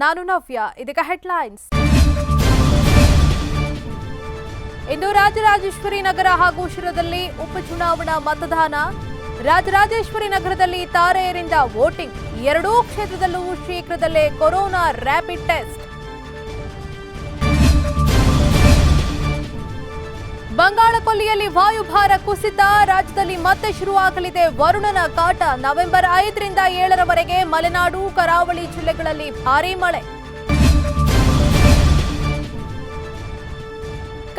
ನಾನು ನವ್ಯ. ಇದೀಗ ಹೆಡ್ಲೈನ್ಸ್. ಇಂದು ರಾಜರಾಜೇಶ್ವರಿ ನಗರ ಹಾಗೂ ಶಿರದಲ್ಲಿ ಉಪಚುನಾವಣಾ ಮತದಾನ. ರಾಜರಾಜೇಶ್ವರಿ ನಗರದಲ್ಲಿ ತಾರೆಯರಿಂದ ವೋಟಿಂಗ್. ಎರಡೂ ಕ್ಷೇತ್ರದಲ್ಲೂ ಶೀಘ್ರದಲ್ಲೇ ಕೊರೋನಾ ರ್ಯಾಪಿಡ್ ಟೆಸ್ಟ್. ಬಂಗಾಳಕೊಲ್ಲಿಯಲ್ಲಿ ವಾಯುಭಾರ ಕುಸಿತ. ರಾಜ್ಯದಲ್ಲಿ ಮತ್ತೆ ಶುರುವಾಗಲಿದೆ ವರುಣನ ಕಾಟ. ನವೆಂಬರ್ 5 ರಿಂದ 7ರವರೆಗೆ ಮಲೆನಾಡು ಕರಾವಳಿ ಜಿಲ್ಲೆಗಳಲ್ಲಿ ಭಾರೀ ಮಳೆ.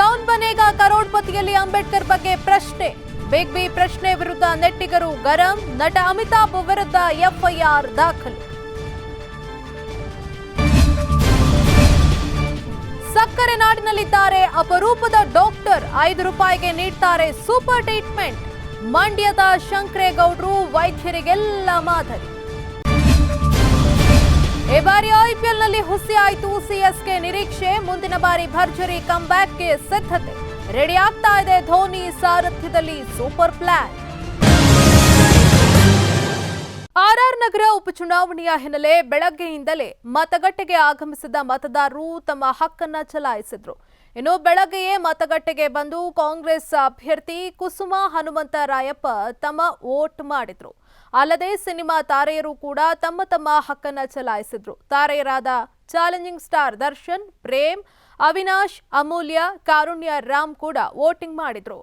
ಕೌನ್ ಬನೇಗಾ ಕರೋಡ್ಪತಿಯಲ್ಲಿ ಅಂಬೇಡ್ಕರ್ ಬಗ್ಗೆ ಪ್ರಶ್ನೆ. ಬಿಗ್ ಬಿ ಪ್ರಶ್ನೆ ವಿರುದ್ಧ ನೆಟ್ಟಿಗರು ಗರಂ. ನಟ ಅಮಿತಾಬ್ ವಿರುದ್ಧ ಎಫ್ಐಆರ್ ದಾಖಲು. ಸಕ್ಕರೆ ನಾಡಿನಲ್ಲಿದ್ದಾರೆ ಅಪರೂಪದ ಡಾಕ್ಟರ್. ₹5 ನೀಡ್ತಾರೆ ಸೂಪರ್ ಟ್ರೀಟ್ಮೆಂಟ್. ಮಂಡ್ಯದ ಶಂಕರೇಗೌಡರು ವೈದ್ಯರಿಗೆಲ್ಲ ಮಾದರಿ. ಈ ಬಾರಿ ಐಪಿಎಲ್ನಲ್ಲಿ ಹುಸಿ ಆಯಿತು ಸಿಎಸ್ಕೆ ನಿರೀಕ್ಷೆ. ಮುಂದಿನ ಬಾರಿ ಭರ್ಜರಿ ಕಮ್ಬ್ಯಾಕ್ಗೆ ಸಿದ್ಧತೆ. ರೆಡಿ ಆಗ್ತಾ ಇದೆ ಧೋನಿ ಸಾರಥ್ಯದಲ್ಲಿ ಸೂಪರ್ ಪ್ಲಾನ್. ಆರ್ಆರ್ ನಗರ ಉಪಚುನಾವಣೆಯ ಹಿನ್ನೆಲೆ ಬೆಳಗ್ಗೆಯಿಂದಲೇ ಮತಗಟ್ಟೆಗೆ ಆಗಮಿಸಿದ ಮತದಾರರು ತಮ್ಮ ಹಕ್ಕನ್ನ ಚಲಾಯಿಸಿದ್ರು. ಇನ್ನು ಬೆಳಗ್ಗೆಯೇ ಮತಗಟ್ಟೆಗೆ ಬಂದು ಕಾಂಗ್ರೆಸ್ ಅಭ್ಯರ್ಥಿ ಕುಸುಮಾ ಹನುಮಂತರಾಯಪ್ಪ ತಮ್ಮ ವೋಟ್ ಮಾಡಿದ್ರು. ಅಲ್ಲದೆ ಸಿನಿಮಾ ತಾರೆಯರು ಕೂಡ ತಮ್ಮ ತಮ್ಮ ಹಕ್ಕನ್ನ ಚಲಾಯಿಸಿದ್ರು. ತಾರೆಯರಾದ ಚಾಲೆಂಜಿಂಗ್ ಸ್ಟಾರ್ ದರ್ಶನ್, ಪ್ರೇಮ್, ಅವಿನಾಶ್, ಅಮೂಲ್ಯ, ಕಾರುಣ್ಯ ರಾಮ್ ಕೂಡ ವೋಟಿಂಗ್ ಮಾಡಿದ್ರು.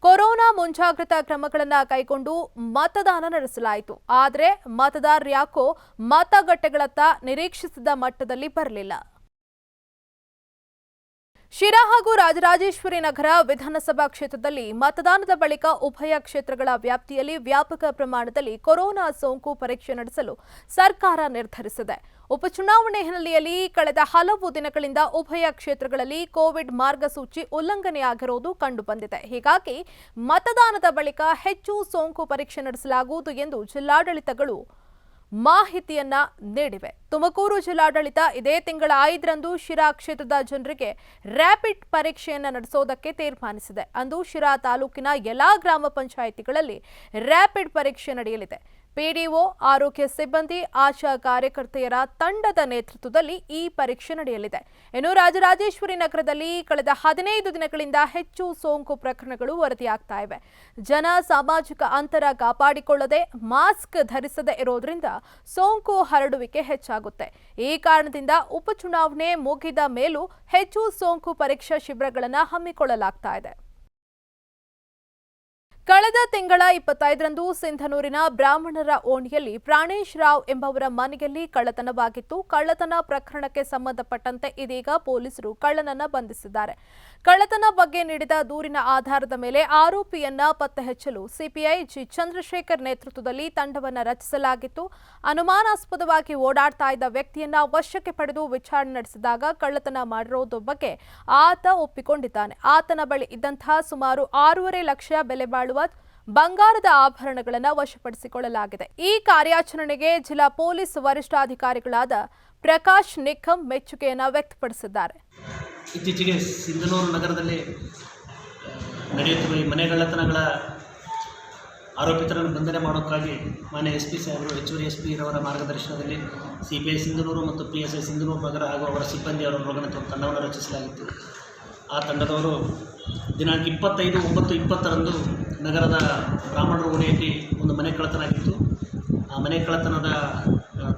ಕೊರೋನಾ ಮುಂಜಾಗ್ರತಾ ಕ್ರಮಗಳನ್ನು ಕೈಗೊಂಡು ಮತದಾನ ನಡೆಸಲಾಯಿತು. ಆದರೆ ಮತದಾರರ್ಯಾಕೋ ಮತಗಟ್ಟೆಗಳತ್ತ ನಿರೀಕ್ಷಿಸಿದ ಮಟ್ಟದಲ್ಲಿ ಬರಲಿಲ್ಲ. ಶಿರಾ ಹಾಗೂ ರಾಜರಾಜೇಶ್ವರಿ ನಗರ ವಿಧಾನಸಭಾ ಕ್ಷೇತ್ರದಲ್ಲಿ ಮತದಾನದ ಬಳಿಕ ಉಭಯ ಕ್ಷೇತ್ರಗಳ ವ್ಯಾಪ್ತಿಯಲ್ಲಿ ವ್ಯಾಪಕ ಪ್ರಮಾಣದಲ್ಲಿ ಕೊರೋನಾ ಸೋಂಕು ಪರೀಕ್ಷೆ ನಡೆಸಲು ಸರ್ಕಾರ ನಿರ್ಧರಿಸಿದೆ. ಉಪಚುನಾವಣೆ ಹಿನ್ನೆಲೆಯಲ್ಲಿ ಕಳೆದ ಹಲವು ದಿನಗಳಿಂದ ಉಭಯ ಕ್ಷೇತ್ರಗಳಲ್ಲಿ ಕೋವಿಡ್ ಮಾರ್ಗಸೂಚಿ ಉಲ್ಲಂಘನೆಯಾಗಿರುವುದು ಕಂಡುಬಂದಿದೆ. ಹೀಗಾಗಿ ಮತದಾನದ ಬಳಿಕ ಹೆಚ್ಚು ಸೋಂಕು ಪರೀಕ್ಷೆ ನಡೆಸಲಾಗುವುದು ಎಂದು ಜಿಲ್ಲಾಡಳಿತಗಳು ಮಾಹಿತಿಯನ್ನ ನೀಡಿವೆ. ತುಮಕೂರು ಜಿಲ್ಲಾಡಳಿತ ಇದೇ ತಿಂಗಳ 5ರಂದು ಶಿರಾ ಕ್ಷೇತ್ರದ ಜನರಿಗೆ ರ್ಯಾಪಿಡ್ ಪರೀಕ್ಷೆಯನ್ನು ನಡೆಸೋದಕ್ಕೆ ತೀರ್ಮಾನಿಸಿದೆ. ಅಂದು ಶಿರಾ ತಾಲೂಕಿನ ಎಲ್ಲಾ ಗ್ರಾಮ ಪಂಚಾಯಿತಿಗಳಲ್ಲಿ ರ್ಯಾಪಿಡ್ ಪರೀಕ್ಷೆ ನಡೆಯಲಿದೆ. ಪಿಡಿಒ, ಆರೋಗ್ಯ ಸಿಬ್ಬಂದಿ, ಆಶಾ ಕಾರ್ಯಕರ್ತೆಯರ ತಂಡದ ನೇತೃತ್ವದಲ್ಲಿ ಈ ಪರೀಕ್ಷೆ ನಡೆಯಲಿದೆ. ಇನ್ನು ರಾಜರಾಜೇಶ್ವರಿ ನಗರದಲ್ಲಿ ಕಳೆದ 15 ದಿನಗಳಿಂದ ಹೆಚ್ಚು ಸೋಂಕು ಪ್ರಕರಣಗಳು ವರದಿಯಾಗ್ತಾ ಇವೆ. ಜನ ಸಾಮಾಜಿಕ ಅಂತರ ಕಾಪಾಡಿಕೊಳ್ಳದೆ ಮಾಸ್ಕ್ ಧರಿಸದೇ ಇರೋದ್ರಿಂದ ಸೋಂಕು ಹರಡುವಿಕೆ ಹೆಚ್ಚಾಗುತ್ತೆ. ಈ ಕಾರಣದಿಂದ ಉಪಚುನಾವಣೆ ಮುಗಿದ ಮೇಲೂ ಹೆಚ್ಚು ಸೋಂಕು ಪರೀಕ್ಷಾ ಶಿಬಿರಗಳನ್ನು ಹಮ್ಮಿಕೊಳ್ಳಲಾಗ್ತಾ ಇದೆ. ಕಳೆದ ತಿಂಗಳ 25ರಂದು ಸಿಂಧನೂರಿನ ಬ್ರಾಹ್ಮಣರ ಓಣಿಯಲ್ಲಿ ಪ್ರಾಣೇಶ್ ರಾವ್ ಎಂಬವರ ಮನೆಯಲ್ಲಿ ಕಳ್ಳತನವಾಗಿತ್ತು. ಕಳ್ಳತನ ಪ್ರಕರಣಕ್ಕೆ ಸಂಬಂಧಪಟ್ಟಂತೆ ಇದೀಗ ಪೊಲೀಸರು ಕಳ್ಳನನ್ನ ಬಂಧಿಸಿದ್ದಾರೆ. ಕಳ್ಳತನ ಬಗ್ಗೆ ನೀಡಿದ ದೂರಿನ ಆಧಾರದ ಮೇಲೆ ಆರೋಪಿಯನ್ನ ಪತ್ತೆ ಹಚ್ಚಲು ಸಿಪಿಐ ಜಿ ಚಂದ್ರಶೇಖರ್ ನೇತೃತ್ವದಲ್ಲಿ ತಂಡವನ್ನು ರಚಿಸಲಾಗಿತ್ತು. ಅನುಮಾನಾಸ್ಪದವಾಗಿ ಓಡಾಡ್ತಾ ಇದ್ದ ವ್ಯಕ್ತಿಯನ್ನ ವಶಕ್ಕೆ ಪಡೆದು ವಿಚಾರಣೆ ನಡೆಸಿದಾಗ ಕಳ್ಳತನ ಮಾಡಿರೋದು ಬಗ್ಗೆ ಆತ ಒಪ್ಪಿಕೊಂಡಿದ್ದಾನೆ. ಆತನ ಬಳಿ ಇದ್ದಂತಹ ಸುಮಾರು 6.5 ಲಕ್ಷ ಬೆಲೆ ಬಾಳುವ ಬಂಗಾರದ ಆಭರಣಗಳನ್ನು ವಶಪಡಿಸಿಕೊಳ್ಳಲಾಗಿದೆ. ಈ ಕಾರ್ಯಾಚರಣೆಗೆ ಜಿಲ್ಲಾ ಪೊಲೀಸ್ ವರಿಷ್ಠಾಧಿಕಾರಿಗಳಾದ ಪ್ರಕಾಶ್ ನಿಖಂ ಮೆಚ್ಚುಗೆಯನ್ನು ವ್ಯಕ್ತಪಡಿಸಿದ್ದಾರೆ. ಇತ್ತೀಚೆಗೆ ಸಿಂಧನೂರು ನಗರದಲ್ಲಿ ನಡೆಯುತ್ತಿರುವ ಈ ಮನೆಗಳ್ಳತನಗಳ ಆರೋಪಿತರನ್ನು ಬಂಧನ ಮಾಡೋಕ್ಕಾಗಿ ಮಾನ್ಯ SP ಸಾಹೇಬರು, ಹೆಚ್ಚುವರಿ SP ರವರ ಮಾರ್ಗದರ್ಶನದಲ್ಲಿ CPI ಸಿಂಧನೂರು ಮತ್ತು PSI ಸಿಂಧನೂರು ನಗರ ಹಾಗೂ ಅವರ ಸಿಬ್ಬಂದಿಯವರ ಒಳಗೊಂಡ ತಂಡವನ್ನು ರಚಿಸಲಾಗಿತ್ತು. ಆ ತಂಡದವರು ದಿನಾಂಕ 25/9/20ರಂದು ನಗರದ ಬ್ರಾಹ್ಮಣರ ಓಣಿಯಲ್ಲಿ ಒಂದು ಮನೆ ಕಳ್ಳತನ ಆಗಿತ್ತು. ಆ ಮನೆ ಕಳ್ಳತನದ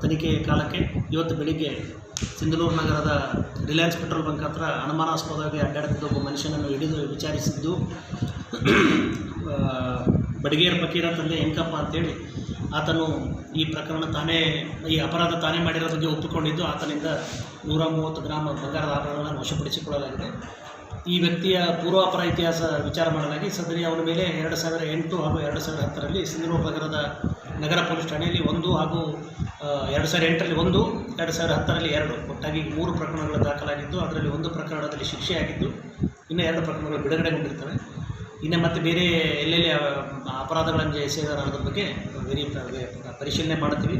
ತನಿಖೆ ಕಾಲಕ್ಕೆ ಇವತ್ತು ಬೆಳಿಗ್ಗೆ ಸಿಂಧನೂರು ನಗರದ ರಿಲಯನ್ಸ್ ಪೆಟ್ರೋಲ್ ಬಂಕ್ ಹತ್ರ ಅನುಮಾನಾಸ್ಪದವಾಗಿ ಅಡ್ಡಾಡುತ್ತಿದ್ದ ಒಬ್ಬ ಮನುಷ್ಯನನ್ನು ಹಿಡಿದು ವಿಚಾರಿಸಿದ್ದು ಬಡಗೇರ್ ಫಕೀರ ತಂದೆ ಎಂಕಪ್ಪ ಅಂತೇಳಿ ಆತನು ಈ ಪ್ರಕರಣ ಈ ಅಪರಾಧ ತಾನೇ ಮಾಡಿರೋ ಬಗ್ಗೆ ಒಪ್ಪಿಕೊಂಡಿದ್ದು ಆತನಿಂದ 130 ಗ್ರಾಂ ಬಂಗಾರದ ಆಭರಣಗಳನ್ನು ವಶಪಡಿಸಿಕೊಳ್ಳಲಾಗಿದೆ. ಈ ವ್ಯಕ್ತಿಯ ಪೂರ್ವಾಪರ ಇತಿಹಾಸ ವಿಚಾರ ಮಾಡಲಾಗಿ ಸದರಿ ಅವನ ಮೇಲೆ 2008 ಹಾಗೂ 2010ರಲ್ಲಿ ಸಿಂಧನೂರು ನಗರದ ನಗರ ಪೊಲೀಸ್ ಠಾಣೆಯಲ್ಲಿ 1 ಹಾಗೂ 2008ರಲ್ಲಿ 1, 2010ರಲ್ಲಿ 2 ಒಟ್ಟಾಗಿ 3 ಪ್ರಕರಣಗಳು ದಾಖಲಾಗಿದ್ದು ಅದರಲ್ಲಿ 1 ಪ್ರಕರಣದಲ್ಲಿ ಶಿಕ್ಷೆಯಾಗಿದ್ದು ಇನ್ನು 2 ಪ್ರಕರಣಗಳು ಬಿಡುಗಡೆಗೊಂಡಿರ್ತವೆ. ಇನ್ನು ಮತ್ತೆ ಬೇರೆ ಎಲ್ಲೆಲ್ಲಿ ಅಪರಾಧಗಳನ್ನು ಎಸೆದಾರ ಅನ್ನೋದ್ರ ಬಗ್ಗೆ ಪರಿಶೀಲನೆ ಮಾಡುತ್ತೀವಿ.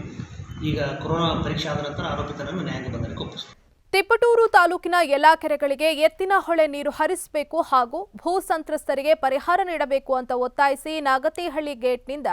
ಈಗ ಕೊರೋನಾ ಪರೀಕ್ಷೆ ಆದ ನಂತರ ಆರೋಪಿತರನ್ನು ನ್ಯಾಯಾಂಗ ಬಂಧನಕ್ಕೆ ಒಪ್ಪಿಸ್ತೀವಿ. ತಿಪಟೂರು ತಾಲೂಕಿನ ಎಲ್ಲಾ ಕೆರೆಗಳಿಗೆ ಎತ್ತಿನ ಹೊಳೆ ನೀರು ಹರಿಸಬೇಕು ಹಾಗೂ ಭೂ ಸಂತ್ರಸ್ತರಿಗೆ ಪರಿಹಾರ ನೀಡಬೇಕು ಅಂತ ಒತ್ತಾಯಿಸಿ ನಾಗತಿಹಳ್ಳಿ ಗೇಟ್ನಿಂದ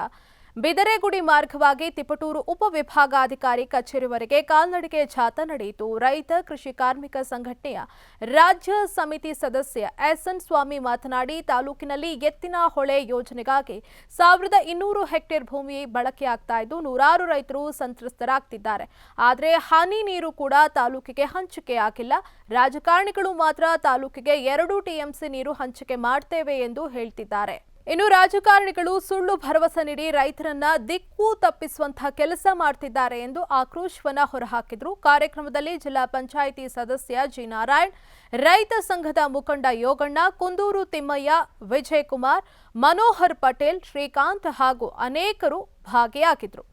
ಬಿದರೆಗುಡಿ ಮಾರ್ಗವಾಗಿ ತಿಪಟೂರು ಉಪವಿಭಾಗಾಧಿಕಾರಿ ಕಚೇರಿವರೆಗೆ ಕಾಲ್ನಡಿಗೆ ಜಾಥಾ ನಡೆಯಿತು. ರೈತ ಕೃಷಿ ಕಾರ್ಮಿಕ ಸಂಘಟನೆಯ ರಾಜ್ಯ ಸಮಿತಿ ಸದಸ್ಯ ಎಸ್ಎನ್ ಸ್ವಾಮಿ ಮಾತನಾಡಿ, ತಾಲೂಕಿನಲ್ಲಿ ಎತ್ತಿನ ಹೊಳೆ ಯೋಜನೆಗಾಗಿ 1200 ಹೆಕ್ಟೇರ್ ಭೂಮಿ ಬಳಕೆಯಾಗ್ತಾ ಇದ್ದು ನೂರಾರು ರೈತರು ಸಂತ್ರಸ್ತರಾಗ್ತಿದ್ದಾರೆ. ಆದರೆ ಹನಿ ನೀರು ಕೂಡ ತಾಲೂಕಿಗೆ ಹಂಚಿಕೆಯಾಗಿಲ್ಲ. ರಾಜಕಾರಣಿಗಳು ಮಾತ್ರ ತಾಲೂಕಿಗೆ 2 ಟಿಎಂಸಿ ನೀರು ಹಂಚಿಕೆ ಮಾಡ್ತೇವೆ ಎಂದು ಹೇಳ್ತಿದ್ದಾರೆ. ಇನ್ನು ರಾಜಕಾರಣಿಗಳು ಸುಳ್ಳು ಭರವಸೆ ನೀಡಿ ರೈತರನ್ನ ದಿಕ್ಕು ತಪ್ಪಿಸುವಂತಹ ಕೆಲಸ ಮಾಡ್ತಿದ್ದಾರೆ ಎಂದು ಆಕ್ರೋಶವನ್ನ ಹೊರಹಾಕಿದ್ರು. ಕಾರ್ಯಕ್ರಮದಲ್ಲಿ ಜಿಲ್ಲಾ ಪಂಚಾಯಿತಿ ಸದಸ್ಯ ಜಿ ನಾರಾಯಣ್, ರೈತ ಸಂಘದ ಮುಖಂಡ ಯೋಗಣ್ಣ, ಕುಂದೂರು ತಿಮ್ಮಯ್ಯ, ವಿಜಯಕುಮಾರ್, ಮನೋಹರ್ ಪಟೇಲ್, ಶ್ರೀಕಾಂತ್ ಹಾಗೂ ಅನೇಕರು ಭಾಗಿಯಾಗಿದ್ರು.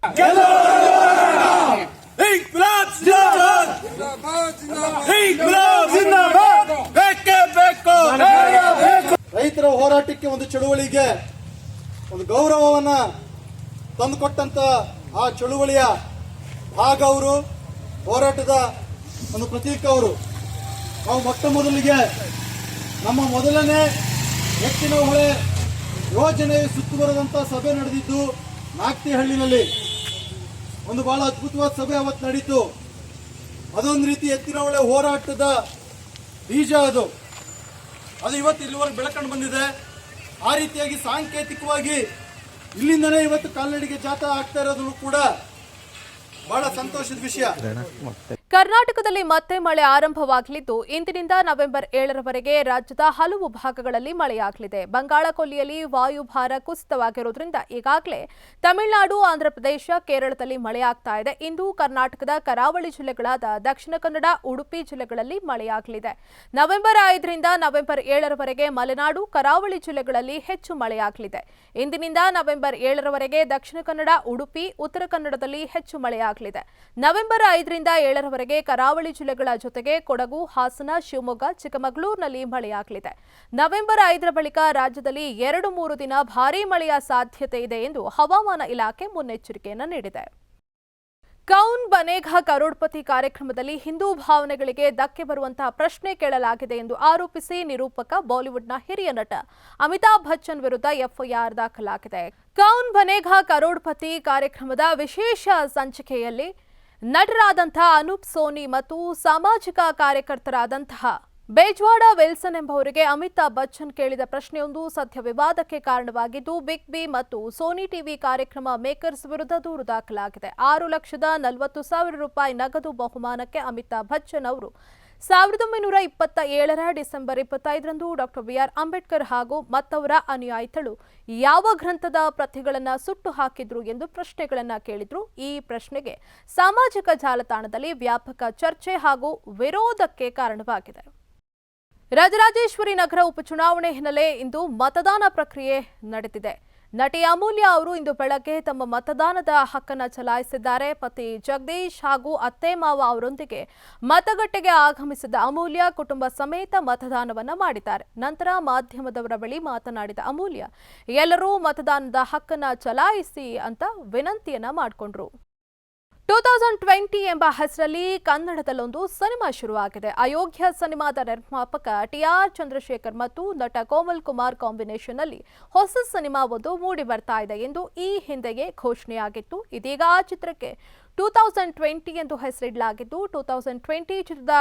ರೈತರ ಹೋರಾಟಕ್ಕೆ ಒಂದು ಚಳುವಳಿಗೆ ಒಂದು ಗೌರವವನ್ನ ತಂದುಕೊಟ್ಟಂತ ಆ ಚಳುವಳಿಯ ಭಾಗ ಅವರು, ಹೋರಾಟದ ಒಂದು ಪ್ರತೀಕ ಅವರು. ನಾವು ಮೊಟ್ಟ ಮೊದಲಿಗೆ ನಮ್ಮ ಮೊದಲನೇ ಎತ್ತಿನ ಹೊಳೆ ಯೋಜನೆ ಸುತ್ತುವರೆದಂತ ಸಭೆ ನಡೆದಿದ್ದು ನಾಕ್ತಿಹಳ್ಳಿನಲ್ಲಿ. ಒಂದು ಬಹಳ ಅದ್ಭುತವಾದ ಸಭೆ ಅವತ್ತು ನಡೀತು. ಅದೊಂದು ರೀತಿ ಎತ್ತಿನ ಹೊಳೆ ಹೋರಾಟದ ಬೀಜ ಅದು ಇವತ್ತು ಇಲ್ಲಿವರೆಗೆ ಬೆಳಕೊಂಡು ಬಂದಿದೆ. ಆ ರೀತಿಯಾಗಿ ಸಾಂಕೇತಿಕವಾಗಿ ಇಲ್ಲಿಂದನೇ ಇವತ್ತು ಕಾಲ್ನಡಿಗೆ ಜಾಥಾ ಆಗ್ತಾ ಇರೋದು ಕೂಡ ಬಹಳ ಸಂತೋಷದ ವಿಷಯ. ಕರ್ನಾಟಕದಲ್ಲಿ ಮತ್ತೆ ಮಳೆ ಆರಂಭವಾಗಲಿದ್ದು ಇಂದಿನಿಂದ ನವೆಂಬರ್ 7ರವರೆಗೆ ರಾಜ್ಯದ ಹಲವು ಭಾಗಗಳಲ್ಲಿ ಮಳೆಯಾಗಲಿದೆ. ಬಂಗಾಳ ಕೊಲ್ಲಿಯಲ್ಲಿ ವಾಯುಭಾರ ಕುಸಿತವಾಗಿರುವುದರಿಂದ ಈಗಾಗಲೇ ತಮಿಳುನಾಡು, ಆಂಧ್ರಪ್ರದೇಶ, ಕೇರಳದಲ್ಲಿ ಮಳೆಯಾಗ್ತಾ ಇದೆ. ಇಂದು ಕರ್ನಾಟಕದ ಕರಾವಳಿ ಜಿಲ್ಲೆಗಳಾದ ದಕ್ಷಿಣ ಕನ್ನಡ, ಉಡುಪಿ ಜಿಲ್ಲೆಗಳಲ್ಲಿ ಮಳೆಯಾಗಲಿದೆ. ನವೆಂಬರ್ 5ರಿಂದ ನವೆಂಬರ್ 7ರವರೆಗೆ ಮಲೆನಾಡು, ಕರಾವಳಿ ಜಿಲ್ಲೆಗಳಲ್ಲಿ ಹೆಚ್ಚು ಮಳೆಯಾಗಲಿದೆ. ಇಂದಿನಿಂದ ನವೆಂಬರ್ 7ರವರೆಗೆ ದಕ್ಷಿಣ ಕನ್ನಡ, ಉಡುಪಿ, ಉತ್ತರ ಕನ್ನಡದಲ್ಲಿ ಹೆಚ್ಚು ಮಳೆಯಾಗಲಿದೆ. ನವೆಂಬರ್ 5ರಿಂದ 7ರವರೆಗೆ ಕರಾವಳಿ ಜಿಲ್ಲೆಗಳ ಜೊತೆಗೆ ಕೊಡಗು, ಹಾಸನ, ಶಿವಮೊಗ್ಗ, ಚಿಕ್ಕಮಗಳೂರಿನಲ್ಲಿ ಮಳೆಯಾಗಲಿದೆ. ನವೆಂಬರ್ 5ರ ಬಳಿಕ ರಾಜ್ಯದಲ್ಲಿ 2-3 ದಿನ ಭಾರೀ ಮಳೆಯ ಸಾಧ್ಯತೆ ಇದೆ ಎಂದು ಹವಾಮಾನ ಇಲಾಖೆ ಮುನ್ನೆಚ್ಚರಿಕೆಯನ್ನು ನೀಡಿದೆ. ಕೌನ್ ಬನೇಗಾ ಕರೋಡ್ಪತಿ ಕಾರ್ಯಕ್ರಮದಲ್ಲಿ ಹಿಂದೂ ಭಾವನೆಗಳಿಗೆ ಧಕ್ಕೆ ಬರುವಂತಹ ಪ್ರಶ್ನೆ ಕೇಳಲಾಗಿದೆ ಎಂದು ಆರೋಪಿಸಿ ನಿರೂಪಕ, ಬಾಲಿವುಡ್ನ ಹಿರಿಯ ನಟ ಅಮಿತಾಬ್ ಬಚ್ಚನ್ ವಿರುದ್ಧ ಎಫ್ಐಆರ್ ದಾಖಲಾಗಿದೆ. ಕೌನ್ ಬನೇಗಾ ಕರೋಡ್ಪತಿ ಕಾರ್ಯಕ್ರಮದ ವಿಶೇಷ ಸಂಚಿಕೆಯಲ್ಲಿ ನಟರಾದಂತಹ ಅನೂಪ್ ಸೋನಿ ಮತ್ತು ಸಾಮಾಜಿಕ ಕಾರ್ಯಕರ್ತರಾದಂತಹ ಬೇಜ್ವಾಡ ವಿಲ್ಸನ್ ಎಂಬುವರಿಗೆ ಅಮಿತಾಬ್ ಬಚ್ಚನ್ ಕೇಳಿದ ಪ್ರಶ್ನೆಯೊಂದು ಸದ್ಯ ವಿವಾದಕ್ಕೆ ಕಾರಣವಾಗಿದ್ದು ಬಿಗ್ ಬಿ ಮತ್ತು ಸೋನಿ ಟಿವಿ ಕಾರ್ಯಕ್ರಮ ಮೇಕರ್ಸ್ ವಿರುದ್ಧ ದೂರು ದಾಖಲಾಗಿದೆ. 6,40,000 ರೂಪಾಯಿ ನಗದು ಬಹುಮಾನಕ್ಕೆ ಅಮಿತಾಬ್ ಬಚ್ಚನ್ ಅವರು 1927ರ ಡಿಸೆಂಬರ್ 25ರಂದು ಡಾಕ್ಟರ್ ಬಿಆರ್ ಅಂಬೇಡ್ಕರ್ ಹಾಗೂ ಮತ್ತವರ ಅನುಯಾಯಿಗಳು ಯಾವ ಗ್ರಂಥದ ಪ್ರತಿಗಳನ್ನು ಸುಟ್ಟು ಹಾಕಿದ್ರು ಎಂದು ಪ್ರಶ್ನೆಗಳನ್ನು ಕೇಳಿದ್ರು. ಈ ಪ್ರಶ್ನೆಗೆ ಸಾಮಾಜಿಕ ಜಾಲತಾಣದಲ್ಲಿ ವ್ಯಾಪಕ ಚರ್ಚೆ ಹಾಗೂ ವಿರೋಧಕ್ಕೆ ಕಾರಣವಾಗಿದೆ. ರಾಜರಾಜೇಶ್ವರಿ ನಗರ ಉಪಚುನಾವಣೆ ಹಿನ್ನೆಲೆ ಇಂದು ಮತದಾನ ಪ್ರಕ್ರಿಯೆ ನಡೆದಿದೆ. ನಟಿ ಅಮೂಲ್ಯ ಅವರು ಇಂದು ಬೆಳಗ್ಗೆ ತಮ್ಮ ಮತದಾನದ ಹಕ್ಕನ್ನು ಚಲಾಯಿಸಿದ್ದಾರೆ. ಪತಿ ಜಗದೀಶ್ ಹಾಗೂ ಅತ್ತೆ ಮಾವ ಅವರೊಂದಿಗೆ ಮತಗಟ್ಟೆಗೆ ಆಗಮಿಸಿದ ಅಮೂಲ್ಯ ಕುಟುಂಬ ಸಮೇತ ಮತದಾನವನ್ನ ಮಾಡಿದ್ದಾರೆ. ನಂತರ ಮಾಧ್ಯಮದವರ ಬಳಿ ಮಾತನಾಡಿದ ಅಮೂಲ್ಯ, ಎಲ್ಲರೂ ಮತದಾನದ ಹಕ್ಕನ್ನು ಚಲಾಯಿಸಿ ಅಂತ ವಿನಂತಿಯನ್ನ ಮಾಡಿಕೊಂಡ್ರು. 2020 ಎಂಬ ಹೆಸರಲ್ಲಿ ಕನ್ನಡದಲ್ಲೊಂದು ಸಿನಿಮಾ ಶುರುವಾಗಿದೆ. ಅಯೋಗ್ಯ ಸಿನಿಮಾದ ನಿರ್ಮಾಪಕ ಟಿಆರ್ ಚಂದ್ರಶೇಖರ್ ಮತ್ತು ನಟ ಕೋಮಲ್ ಕುಮಾರ್ ಕಾಂಬಿನೇಷನ್ ನಲ್ಲಿ ಹೊಸ ಸಿನಿಮಾ ಒಂದು ಮೂಡಿ ಬರ್ತಾ ಇದೆ ಎಂದು ಈ ಹಿಂದೆಯೇ ಘೋಷಣೆಯಾಗಿತ್ತು. ಇದೀಗ ಆ ಚಿತ್ರಕ್ಕೆ 2020 ಎಂದು ಹೆಸರಿಡಲಾಗಿದ್ದು 2020 ಚಿತ್ರದ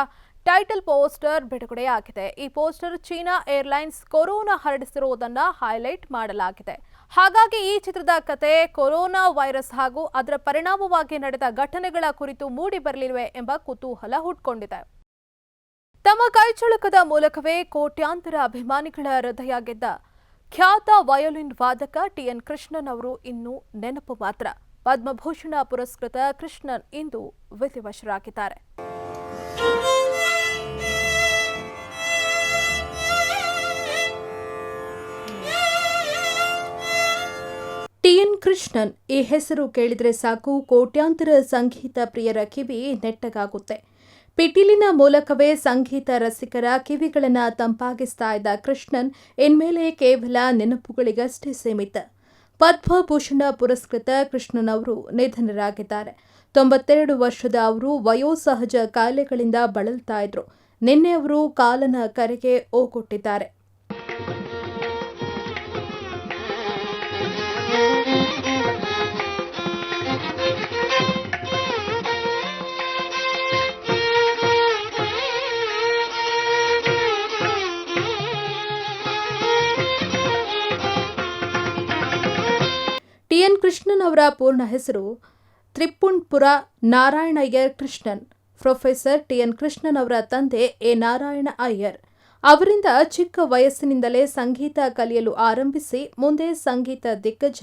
ಟೈಟಲ್ ಪೋಸ್ಟರ್ ಬಿಡುಗಡೆಯಾಗಿದೆ. ಈ ಪೋಸ್ಟರ್ ಚೀನಾ ಏರ್ಲೈನ್ಸ್ ಕೊರೋನಾ ಹರಡಿಸಿರುವುದನ್ನು ಹೈಲೈಟ್ ಮಾಡಲಾಗಿದೆ. ಹಾಗಾಗಿ ಈ ಚಿತ್ರದ ಕತೆ ಕೊರೋನಾ ವೈರಸ್ ಹಾಗೂ ಅದರ ಪರಿಣಾಮವಾಗಿ ನಡೆದ ಘಟನೆಗಳ ಕುರಿತು ಮೂಡಿ ಬರಲಿವೆ ಎಂಬ ಕುತೂಹಲ ಹುಟ್ಕೊಂಡಿದೆ. ತಮ್ಮ ಕೈಚಳಕದ ಮೂಲಕವೇ ಕೋಟ್ಯಾಂತರ ಅಭಿಮಾನಿಗಳ ಹೃದಯ ಗೆದ್ದ ಖ್ಯಾತ ವಯೋಲಿನ್ ವಾದಕ ಟಿಎನ್ ಕೃಷ್ಣನ್ ಅವರು ಇನ್ನು ನೆನಪು ಮಾತ್ರ. ಪದ್ಮಭೂಷಣ ಪುರಸ್ಕೃತ ಕೃಷ್ಣನ್ ಇಂದು ವಿಧಿವಶರಾಗಿದ್ದಾರೆ. ಟಿಎನ್ ಕೃಷ್ಣನ್ ಈ ಹೆಸರು ಕೇಳಿದರೆ ಸಾಕು ಕೋಟ್ಯಾಂತರ ಸಂಗೀತ ಪ್ರಿಯರ ಕಿವಿ ನೆಟ್ಟಗಾಗುತ್ತೆ. ಪಿಟೀಲಿನ ಮೂಲಕವೇ ಸಂಗೀತ ರಸಿಕರ ಕಿವಿಗಳನ್ನು ತಂಪಾಗಿಸ್ತಾ ಇದ್ದ ಕೃಷ್ಣನ್ ಇನ್ಮೇಲೆ ಕೇವಲ ನೆನಪುಗಳಿಗಷ್ಟೇ ಸೀಮಿತ. ಪದ್ಮಭೂಷಣ ಪುರಸ್ಕೃತ ಕೃಷ್ಣನ್ ಅವರು ನಿಧನರಾಗಿದ್ದಾರೆ. 92 ವರ್ಷದ ಅವರು ವಯೋಸಹಜ ಕಾಯಿಲೆಗಳಿಂದ ಬಳಲ್ತಾ ಇದ್ರು. ನಿನ್ನೆ ಅವರು ಕಾಲನ ಕರೆಗೆ ಓಗೊಟ್ಟಿದ್ದಾರೆ. ಟಿಎನ್ ಕೃಷ್ಣನ್ ಅವರ ಪೂರ್ಣ ಹೆಸರು ತ್ರಿಪುಂಡ್ಪುರ ನಾರಾಯಣಯ್ಯರ್ ಕೃಷ್ಣನ್. ಪ್ರೊಫೆಸರ್ ಟಿಎನ್ ಕೃಷ್ಣನ್ ಅವರ ತಂದೆ ಎ ನಾರಾಯಣ ಅಯ್ಯರ್. ಅವರಿಂದ ಚಿಕ್ಕ ವಯಸ್ಸಿನಿಂದಲೇ ಸಂಗೀತ ಕಲಿಯಲು ಆರಂಭಿಸಿ ಮುಂದೆ ಸಂಗೀತ ದಿಗ್ಗಜ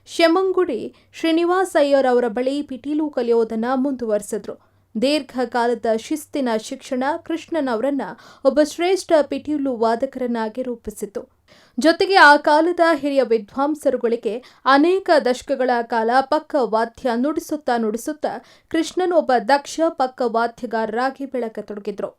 ಶೆಮ್ಮಂಗುಡಿ ಶ್ರೀನಿವಾಸ್ ಅಯ್ಯರ್ ಅವರ ಬಳಿ ಪಿಟೀಲು ಕಲಿಯೋದನ್ನು ಮುಂದುವರೆಸಿದ್ರು. ದೀರ್ಘಕಾಲದ ಶಿಸ್ತಿನ ಶಿಕ್ಷಣ ಕೃಷ್ಣನ್ ಅವರನ್ನ ಒಬ್ಬ ಶ್ರೇಷ್ಠ ಪಿಟೀಲು ವಾದಕರನ್ನಾಗಿ ರೂಪಿಸಿತು. ಜೊತೆಗೆ ಆ ಕಾಲದ ಹಿರಿಯ ವಿದ್ವಾಂಸರುಗಳಿಗೆ ಅನೇಕ ದಶಕಗಳ ಕಾಲ ಪಕ್ಕವಾದ್ಯ ನುಡಿಸುತ್ತಾ ಕೃಷ್ಣನ್ ಒಬ್ಬ ದಕ್ಷ ಪಕ್ಕವಾದ್ಯಗಾರರಾಗಿ ಬೆಳಕತೊಡಗಿದ್ರು.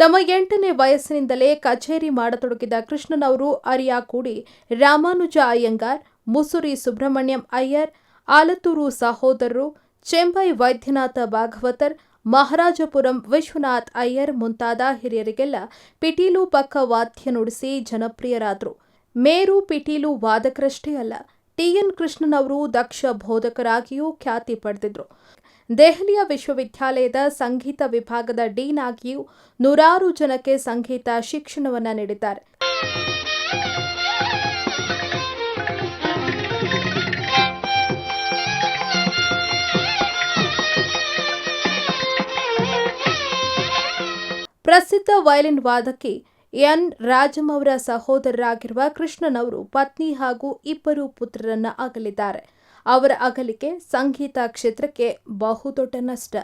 ತಮ್ಮ 8ನೇ ವಯಸ್ಸಿನಿಂದಲೇ ಕಚೇರಿ ಮಾಡತೊಡಗಿದ ಕೃಷ್ಣನ್ ಅವರು ಅರಿಯಾಕೂಡಿ ರಾಮಾನುಜ ಅಯ್ಯಂಗಾರ್, ಮುಸುರಿ ಸುಬ್ರಹ್ಮಣ್ಯಂ ಅಯ್ಯರ್, ಆಲತ್ತೂರು ಸಹೋದರರು, ಚೆಂಬೈ ವೈದ್ಯನಾಥ ಭಾಗವತರ್, ಮಹಾರಾಜಪುರಂ ವಿಶ್ವನಾಥ್ ಅಯ್ಯರ್ ಮುಂತಾದ ಹಿರಿಯರಿಗೆಲ್ಲ ಪಿಟೀಲು ಪಕ್ಕವಾದ್ಯ ನುಡಿಸಿ ಜನಪ್ರಿಯರಾದರು. ಮೇರು ಪಿಟೀಲು ವಾದಕರಷ್ಟೇ ಅಲ್ಲ, ಟಿಎನ್ ಕೃಷ್ಣನ್ ಅವರು ದಕ್ಷ ಬೋಧಕರಾಗಿಯೂ ಖ್ಯಾತಿ ಪಡೆದಿದ್ರು. ದೆಹಲಿಯ ವಿಶ್ವವಿದ್ಯಾಲಯದ ಸಂಗೀತ ವಿಭಾಗದ ಡೀನ್ ಆಗಿಯೂ 100 ಜನಕ್ಕೆ ಸಂಗೀತ ಶಿಕ್ಷಣವನ್ನು ನೀಡಿದ್ದಾರೆ. ಪ್ರಸಿದ್ಧ ವಯಲಿನ್ ವಾದಕಿ ಎನ್ ರಾಜಂ ಅವರ ಸಹೋದರರಾಗಿರುವ ಕೃಷ್ಣನ್ ಅವರು ಪತ್ನಿ ಹಾಗೂ 2 ಪುತ್ರರನ್ನ ಅಗಲಿದ್ದಾರೆ. ಅವರ ಅಗಲಿಕೆ ಸಂಗೀತ ಕ್ಷೇತ್ರಕ್ಕೆ ಬಹುದೊಡ್ಡ ನಷ್ಟ.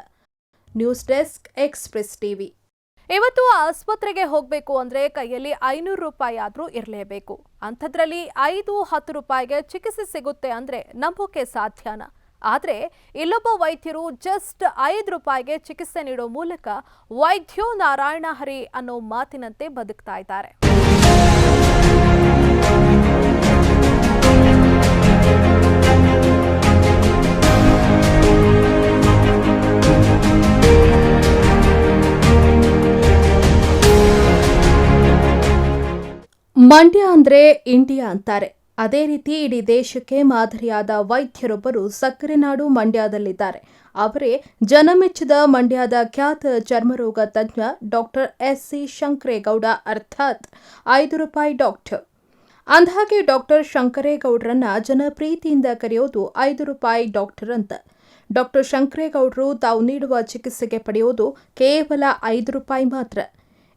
News desk, express TV. ಇವತ್ತು ಆಸ್ಪತ್ರೆಗೆ ಹೋಗಬೇಕು ಅಂದ್ರೆ ಕೈಯಲ್ಲಿ 500 ರೂಪಾಯಿ ಆದ್ರೂ ಇರಲೇಬೇಕು. ಅಂಥದ್ರಲ್ಲಿ 5-10 ರೂಪಾಯಿಗೆ ಚಿಕಿತ್ಸೆ ಸಿಗುತ್ತೆ ಅಂದ್ರೆ ನಂಬೋಕೆ ಸಾಧ್ಯನಾ? ಆದ್ರೆ ಇಲ್ಲೊಬ್ಬ ವೈದ್ಯರು ಜಸ್ಟ್ 5 ರೂಪಾಯಿಗೆ ಚಿಕಿತ್ಸೆ ನೀಡೋ ಮೂಲಕ ವೈದ್ಯೋ ನಾರಾಯಣ ಹರಿ ಅನ್ನೋ ಮಾತಿನಂತೆ ಬದುಕ್ತಾ ಇದ್ದಾರೆ. ಮಂಡ್ಯ ಅಂದ್ರೆ ಇಂಡಿಯಾ ಅಂತಾರೆ. ಅದೇ ರೀತಿ ಇಡೀ ದೇಶಕ್ಕೆ ಮಾದರಿಯಾದ ವೈದ್ಯರೊಬ್ಬರು ಸಕ್ಕರೆ ನಾಡು ಮಂಡ್ಯದಲ್ಲಿದ್ದಾರೆ. ಅವರೇ ಜನಮೆಚ್ಚಿದ ಮಂಡ್ಯದ ಖ್ಯಾತ ಚರ್ಮರೋಗ ತಜ್ಞ ಡಾಕ್ಟರ್ ಎಸ್.ಸಿ. ಶಂಕರೇಗೌಡ, ಅರ್ಥಾತ್ 5 ರೂಪಾಯಿ ಡಾಕ್ಟರ್. ಅಂದಹಾಗೆ ಡಾಕ್ಟರ್ ಶಂಕರೇಗೌಡರನ್ನ ಜನಪ್ರೀತಿಯಿಂದ ಕರೆಯೋದು 5 ರೂಪಾಯಿ ಡಾಕ್ಟರ್ ಅಂತ. ಡಾಕ್ಟರ್ ಶಂಕರೇಗೌಡರು ತಾವು ನೀಡುವ ಚಿಕಿತ್ಸೆಗೆ ಪಡೆಯೋದು ಕೇವಲ 5 ರೂಪಾಯಿ ಮಾತ್ರ.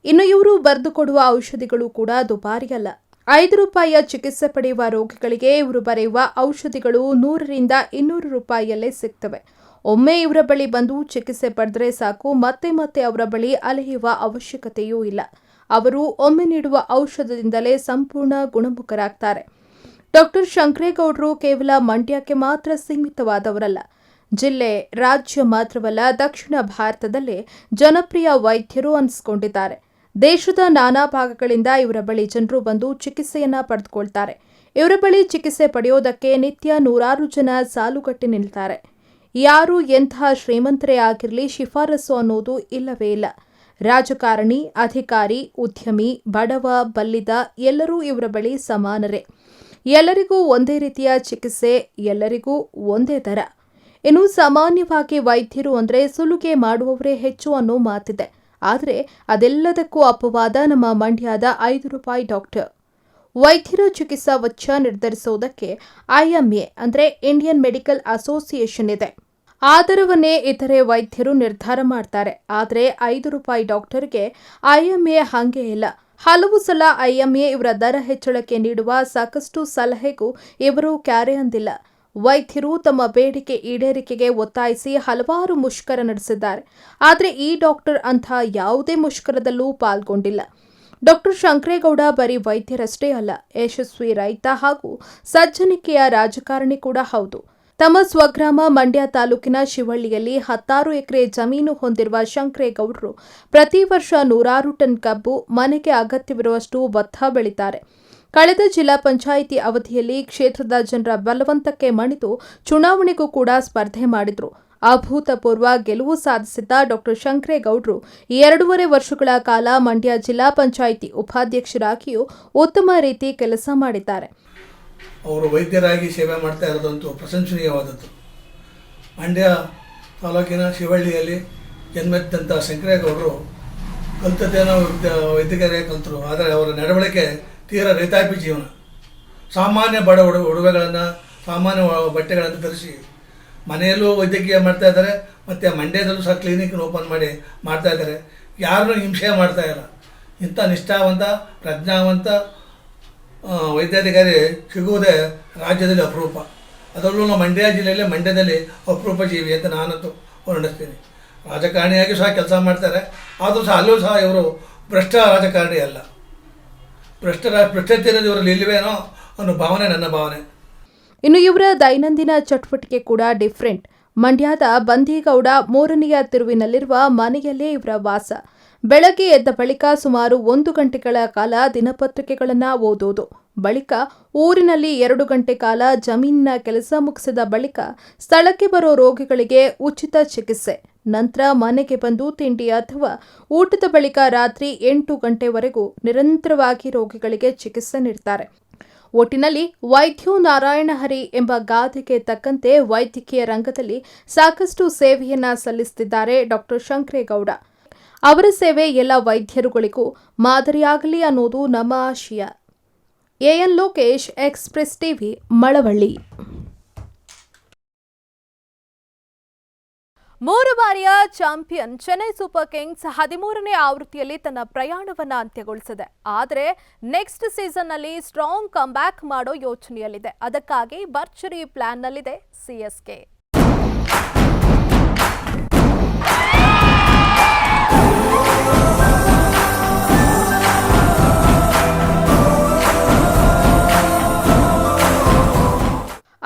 ಇನ್ನು ಇವರು ಬರೆದುಕೊಡುವ ಔಷಧಿಗಳು ಕೂಡ ದುಬಾರಿಯಲ್ಲ. 5 ರೂಪಾಯಿಯ ಚಿಕಿತ್ಸೆ ಪಡೆಯುವ ರೋಗಿಗಳಿಗೆ ಇವರು ಬರೆಯುವ ಔಷಧಿಗಳು 100ರಿಂದ 200 ರೂಪಾಯಿಯಲ್ಲೇ ಸಿಗ್ತವೆ. ಒಮ್ಮೆ ಇವರ ಬಳಿ ಬಂದು ಚಿಕಿತ್ಸೆ ಪಡೆದ್ರೆ ಸಾಕು, ಮತ್ತೆ ಮತ್ತೆ ಅವರ ಬಳಿ ಅಲೆಯುವ ಅವಶ್ಯಕತೆಯೂ ಇಲ್ಲ. ಅವರು ಒಮ್ಮೆ ನೀಡುವ ಔಷಧದಿಂದಲೇ ಸಂಪೂರ್ಣ ಗುಣಮುಖರಾಗ್ತಾರೆ. ಡಾಕ್ಟರ್ ಶಂಕರೇಗೌಡರು ಕೇವಲ ಮಂಡ್ಯಕ್ಕೆ ಮಾತ್ರ ಸೀಮಿತವಾದವರಲ್ಲ. ಜಿಲ್ಲೆ, ರಾಜ್ಯ ಮಾತ್ರವಲ್ಲ, ದಕ್ಷಿಣ ಭಾರತದಲ್ಲೇ ಜನಪ್ರಿಯ ವೈದ್ಯರು ಅನಿಸಿಕೊಂಡಿದ್ದಾರೆ. ದೇಶದ ನಾನಾ ಭಾಗಗಳಿಂದ ಇವರ ಬಳಿ ಜನರು ಬಂದು ಚಿಕಿತ್ಸೆಯನ್ನ ಪಡೆದುಕೊಳ್ತಾರೆ. ಇವರ ಬಳಿ ಚಿಕಿತ್ಸೆ ಪಡೆಯೋದಕ್ಕೆ ನಿತ್ಯ 100 ಜನ ಸಾಲುಗಟ್ಟಿ ನಿಲ್ತಾರೆ. ಯಾರು ಎಂತಹ ಶ್ರೀಮಂತರೇ ಆಗಿರಲಿ ಶಿಫಾರಸು ಅನ್ನೋದು ಇಲ್ಲವೇ ಇಲ್ಲ. ರಾಜಕಾರಣಿ, ಅಧಿಕಾರಿ, ಉದ್ಯಮಿ, ಬಡವ, ಬಲ್ಲಿದ ಎಲ್ಲರೂ ಇವರ ಬಳಿ ಸಮಾನರೇ. ಎಲ್ಲರಿಗೂ ಒಂದೇ ರೀತಿಯ ಚಿಕಿತ್ಸೆ, ಎಲ್ಲರಿಗೂ ಒಂದೇ ದರ. ಇನ್ನು ಸಾಮಾನ್ಯವಾಗಿ ವೈದ್ಯರು ಅಂದರೆ ಸುಲಿಗೆ ಮಾಡುವವರೇ ಹೆಚ್ಚು ಅನ್ನೋ ಮಾತಿದೆ. ಆದರೆ ಅದೆಲ್ಲದಕ್ಕೂ ಅಪವಾದ ನಮ್ಮ ಮಂಡ್ಯದ 5 ರೂಪಾಯಿ ಡಾಕ್ಟರ್. ವೈದ್ಯರ ಚಿಕಿತ್ಸಾ ವೆಚ್ಚ ನಿರ್ಧರಿಸುವುದಕ್ಕೆ IMA ಅಂದರೆ ಇಂಡಿಯನ್ ಮೆಡಿಕಲ್ ಅಸೋಸಿಯೇಷನ್ ಇದೆ. ಆ ದರವನ್ನೇ ಇತರೆ ವೈದ್ಯರು ನಿರ್ಧಾರ ಮಾಡ್ತಾರೆ. ಆದರೆ 5 ರೂಪಾಯಿ ಡಾಕ್ಟರ್ಗೆ IMA ಹಾಗೆ ಇಲ್ಲ. ಹಲವು ಸಲ IMA ಇವರ ದರ ಹೆಚ್ಚಳಕ್ಕೆ ನೀಡುವ ಸಾಕಷ್ಟು ಸಲಹೆಗೂ ಇವರು ಕ್ಯಾರೆ ಅಂದಿಲ್ಲ. ವೈದ್ಯರು ತಮ್ಮ ಬೇಡಿಕೆ ಈಡೇರಿಕೆಗೆ ಒತ್ತಾಯಿಸಿ ಹಲವಾರು ಮುಷ್ಕರ ನಡೆಸಿದ್ದಾರೆ. ಆದರೆ ಈ ಡಾಕ್ಟರ್ ಅಂಥ ಯಾವುದೇ ಮುಷ್ಕರದಲ್ಲೂ ಪಾಲ್ಗೊಂಡಿಲ್ಲ. ಡಾಕ್ಟರ್ ಶಂಕರೇಗೌಡ ಬರೀ ವೈದ್ಯರಷ್ಟೇ ಅಲ್ಲ, ಯಶಸ್ವಿ ರೈತ ಹಾಗೂ ಸಜ್ಜನಿಕೆಯ ರಾಜಕಾರಣಿ ಕೂಡ ಹೌದು. ತಮ್ಮ ಸ್ವಗ್ರಾಮ ಮಂಡ್ಯ ತಾಲೂಕಿನ ಶಿವಳ್ಳಿಯಲ್ಲಿ 16 ಎಕರೆ ಜಮೀನು ಹೊಂದಿರುವ ಶಂಕರೇಗೌಡರು ಪ್ರತಿ ವರ್ಷ 100 ಟನ್ ಕಬ್ಬು, ಮನೆಗೆ ಅಗತ್ಯವಿರುವಷ್ಟು ಭತ್ತ ಬೆಳೀತಾರೆ. ಕಳೆದ ಜಿಲ್ಲಾ ಪಂಚಾಯಿತಿ ಅವಧಿಯಲ್ಲಿ ಕ್ಷೇತ್ರದ ಜನರ ಬಲವಂತಕ್ಕೆ ಮಣಿದು ಚುನಾವಣೆಗೂ ಕೂಡ ಸ್ಪರ್ಧೆ ಮಾಡಿದ್ರು. ಅಭೂತಪೂರ್ವ ಗೆಲುವು ಸಾಧಿಸಿದ್ದ ಡಾಕ್ಟರ್ ಶಂಕರೇಗೌಡರು 2.5 ವರ್ಷಗಳ ಕಾಲ ಮಂಡ್ಯ ಜಿಲ್ಲಾ ಪಂಚಾಯಿತಿ ಉಪಾಧ್ಯಕ್ಷರಾಗಿಯೂ ಉತ್ತಮ ರೀತಿ ಕೆಲಸ ಮಾಡಿದ್ದಾರೆ. ಅವರು ವೈದ್ಯರಾಗಿ ಸೇವೆ ಮಾಡ್ತಾ ಇರೋದಂತೂ ಪ್ರಶಂಸನೀಯವಾದದ್ದು. ಮಂಡ್ಯ ತಾಲೂಕಿನ ಶಿವಳ್ಳಿಯಲ್ಲಿ ಜನ್ಮೆತ್ತಂಥ ಶಂಕರೇಗೌಡರು ಕಲಿತದ್ದೇನೋ ವೈದ್ಯಕೀಯ ಕಲಿತರು, ಆದರೆ ಅವರ ನಡವಳಿಕೆ ತೀರಾ ರೈತಾಪಿ ಜೀವನ. ಸಾಮಾನ್ಯ ಬಡ ಉಡುಗೆಗಳನ್ನು, ಸಾಮಾನ್ಯ ಬಟ್ಟೆಗಳನ್ನು ಧರಿಸಿ ಮನೆಯಲ್ಲೂ ವೈದ್ಯಕೀಯ ಮಾಡ್ತಾ ಇದ್ದಾರೆ, ಮತ್ತು ಮಂಡ್ಯದಲ್ಲೂ ಸಹ ಕ್ಲಿನಿಕ್ನ ಓಪನ್ ಮಾಡಿ ಮಾಡ್ತಾ ಇದ್ದಾರೆ. ಯಾರನ್ನೂ ಹಿಂಸೆ ಮಾಡ್ತಾ ಇಲ್ಲ. ಇಂಥ ನಿಷ್ಠಾವಂತ, ಪ್ರಜ್ಞಾವಂತ ವೈದ್ಯಾಧಿಕಾರಿ ಸಿಗುವುದೇ ರಾಜ್ಯದಲ್ಲಿ ಅಪರೂಪ. ಅದರಲ್ಲೂ ನಾವು ಮಂಡ್ಯ ಜಿಲ್ಲೆಯಲ್ಲಿ ಮಂಡ್ಯದಲ್ಲಿ ಅಪರೂಪ ಜೀವಿ ಅಂತ ನಾನಂತೂ ವರ್ಣಿಸ್ತೀನಿ. ರಾಜಕಾರಣಿಯಾಗಿ ಸಹ ಕೆಲಸ ಮಾಡ್ತಾರೆ, ಆದರೂ ಸಹ ಅಲ್ಲೂ ಸಹ ಇವರು ಭ್ರಷ್ಟ ರಾಜಕಾರಣಿ ಅಲ್ಲ. ಭ್ರಷ್ಟತೆ ಇರೋದು ಇವರಲ್ಲಿ ಇಲ್ಲವೇನೋ ಅನ್ನೋ ಭಾವನೆ ನನ್ನ ಭಾವನೆ. ಇನ್ನು ಇವರ ದೈನಂದಿನ ಚಟುವಟಿಕೆ ಕೂಡ ಡಿಫ್ರೆಂಟ್. ಮಂಡ್ಯದ ಬಂದೀಗೌಡ 3ನೆಯ ತಿರುವಿನಲ್ಲಿರುವ ಮನೆಯಲ್ಲೇ ಇವರ ವಾಸ. ಬೆಳಗ್ಗೆ ಎದ್ದ ಬಳಿಕ ಸುಮಾರು 1 ಗಂಟೆಗಳ ಕಾಲ ದಿನಪತ್ರಿಕೆಗಳನ್ನು ಓದೋದು, ಬಳಿಕ ಊರಿನಲ್ಲಿ 2 ಗಂಟೆ ಕಾಲ ಜಮೀನಿನ ಕೆಲಸ ಮುಗಿಸಿದ ಬಳಿಕ ಸ್ಥಳಕ್ಕೆ ಬರೋ ರೋಗಿಗಳಿಗೆ ಉಚಿತ ಚಿಕಿತ್ಸೆ, ನಂತರ ಮನೆಗೆ ಬಂದು ತಿಂಡಿ ಅಥವಾ ಊಟದ ಬಳಿಕ ರಾತ್ರಿ 8 ಗಂಟೆವರೆಗೂ ನಿರಂತರವಾಗಿ ರೋಗಿಗಳಿಗೆ ಚಿಕಿತ್ಸೆ ನೀಡ್ತಾರೆ. ಒಟ್ಟಿನಲ್ಲಿ ವೈದ್ಯೋ ನಾರಾಯಣ ಹರಿ ಎಂಬ ಗಾದೆಗೆ ತಕ್ಕಂತೆ ವೈದ್ಯಕೀಯ ರಂಗದಲ್ಲಿ ಸಾಕಷ್ಟು ಸೇವೆಯನ್ನ ಸಲ್ಲಿಸುತ್ತಿದ್ದಾರೆ ಡಾಕ್ಟರ್ ಶಂಕರೇಗೌಡ. ಅವರ ಸೇವೆ ಎಲ್ಲ ವೈದ್ಯರುಗಳಿಗೂ ಮಾದರಿಯಾಗಲಿ ಅನ್ನೋದು ನಮ್ಮ ಆಶಯ. A N Lokesh, express TV, Malavalli. 3 ಬಾರಿಯ ಚಾಂಪಿಯನ್ ಚೆನ್ನೈ ಸೂಪರ್ ಕಿಂಗ್ಸ್ 13ನೇ ಆವೃತ್ತಿಯಲ್ಲಿ ತನ್ನ ಪ್ರಯಾಣವನ್ನು ಅಂತ್ಯಗೊಳಿಸಿದೆ. ಆದರೆ ನೆಕ್ಸ್ಟ್ ಸೀಸನ್ನಲ್ಲಿ ಸ್ಟ್ರಾಂಗ್ ಕಮ್ಬ್ಯಾಕ್ ಮಾಡೋ ಯೋಚನೆಯಲ್ಲಿದೆ. ಅದಕ್ಕಾಗಿ ಭರ್ಜರಿ ಪ್ಲಾನ್ನಲ್ಲಿದೆ ಸಿಎಸ್ಕೆ.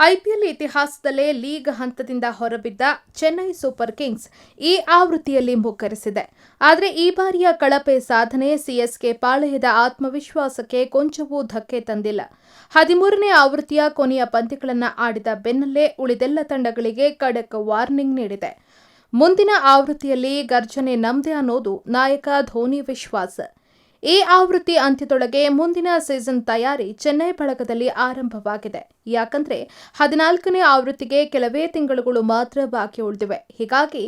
ಐಪಿಎಲ್ ಇತಿಹಾಸದಲ್ಲೇ ಲೀಗ್ ಹಂತದಿಂದ ಹೊರಬಿದ್ದ ಚೆನ್ನೈ ಸೂಪರ್ ಕಿಂಗ್ಸ್ ಈ ಆವೃತ್ತಿಯಲ್ಲಿ ಮುಗ್ಗರಿಸಿದೆ. ಆದರೆ ಈ ಬಾರಿಯ ಕಳಪೆ ಸಾಧನೆ ಸಿಎಸ್ಕೆ ಪಾಳೆಯದ ಆತ್ಮವಿಶ್ವಾಸಕ್ಕೆ ಕೊಂಚವೂ ಧಕ್ಕೆ ತಂದಿಲ್ಲ. 13ನೇ ಆವೃತ್ತಿಯ ಕೊನೆಯ ಪಂದ್ಯಗಳನ್ನು ಆಡಿದ ಬೆನ್ನಲ್ಲೇ ಉಳಿದೆಲ್ಲ ತಂಡಗಳಿಗೆ ಖಡಕ್ ವಾರ್ನಿಂಗ್ ನೀಡಿದೆ. ಮುಂದಿನ ಆವೃತ್ತಿಯಲ್ಲಿ ಗರ್ಜನೆ ನಮ್ದೆ ಅನ್ನೋದು ನಾಯಕ ಧೋನಿ ವಿಶ್ವಾಸ. ಈ ಆವೃತ್ತಿ ಅಂತ್ಯದೊಳಗೆ ಮುಂದಿನ ಸೀಸನ್ ತಯಾರಿ ಚೆನ್ನೈ ಬಳಗದಲ್ಲಿ ಆರಂಭವಾಗಿದೆ. ಯಾಕಂದ್ರೆ 14ನೇ ಆವೃತ್ತಿಗೆ ಕೆಲವೇ ತಿಂಗಳುಗಳು ಮಾತ್ರ ಬಾಕಿ ಉಳಿದಿವೆ. ಹೀಗಾಗಿ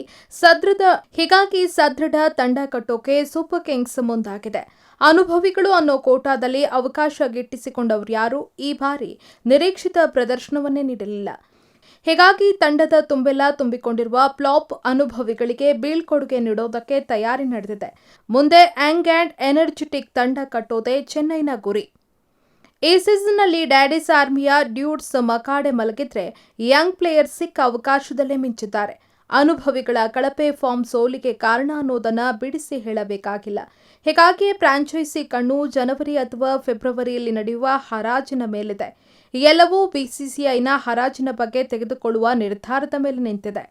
ಸದೃಢ ತಂಡ ಕಟ್ಟೋಕೆ ಸೂಪರ್ ಕಿಂಗ್ಸ್ ಮುಂದಾಗಿದೆ. ಅನುಭವಿಗಳು ಅನ್ನೋ ಕೋಟಾದಲ್ಲಿ ಅವಕಾಶ ಗಿಟ್ಟಿಸಿಕೊಂಡವರು ಯಾರು ಈ ಬಾರಿ ನಿರೀಕ್ಷಿತ ಪ್ರದರ್ಶನವನ್ನೇ ನೀಡಲಿಲ್ಲ. ಹೀಗಾಗಿ ತಂಡದ ತುಂಬೆಲ್ಲ ತುಂಬಿಕೊಂಡಿರುವ ಫ್ಲಾಪ್ ಅನುಭವಿಗಳಿಗೆ ಬೀಳ್ಕೊಡುಗೆ ನೀಡೋದಕ್ಕೆ ತಯಾರಿ ನಡೆದಿದೆ. ಮುಂದೆ ಯಂಗ್ ಅಂಡ್ ಎನರ್ಜೆಟಿಕ್ ತಂಡ ಕಟ್ಟೋದೇ ಚೆನ್ನೈನ ಗುರಿ. ಈ ಸೀಸನ್ನಲ್ಲಿ ಡ್ಯಾಡಿಸ್ ಆರ್ಮಿಯ ಡ್ಯೂಡ್ಸ್ ಮಕಾಡೆ ಮಲಗಿದ್ರೆ ಯಂಗ್ ಪ್ಲೇಯರ್ ಸಿಕ್ಕ ಅವಕಾಶದಲ್ಲೇ ಮಿಂಚಿದ್ದಾರೆ. ಅನುಭವಿಗಳ ಕಳಪೆ ಫಾರ್ಮ್ ಸೋಲಿಗೆ ಕಾರಣ ಅನ್ನೋದನ್ನ ಬಿಡಿಸಿ ಹೇಳಬೇಕಾಗಿಲ್ಲ. ಹೀಗಾಗಿಯೇ ಫ್ರಾಂಚೈಸಿ ಕಣ್ಣು ಜನವರಿ ಅಥವಾ ಫೆಬ್ರವರಿಯಲ್ಲಿ ನಡೆಯುವ ಹರಾಜಿನ ಮೇಲಿದೆ. ಎಲ್ಲವೂ ಬಿಸಿಸಿಐನ ಹರಾಜಿನ ಬಗ್ಗೆ ತೆಗೆದುಕೊಳ್ಳುವ ನಿರ್ಧಾರದ ಮೇಲೆ ನಿಂತಿದೆ.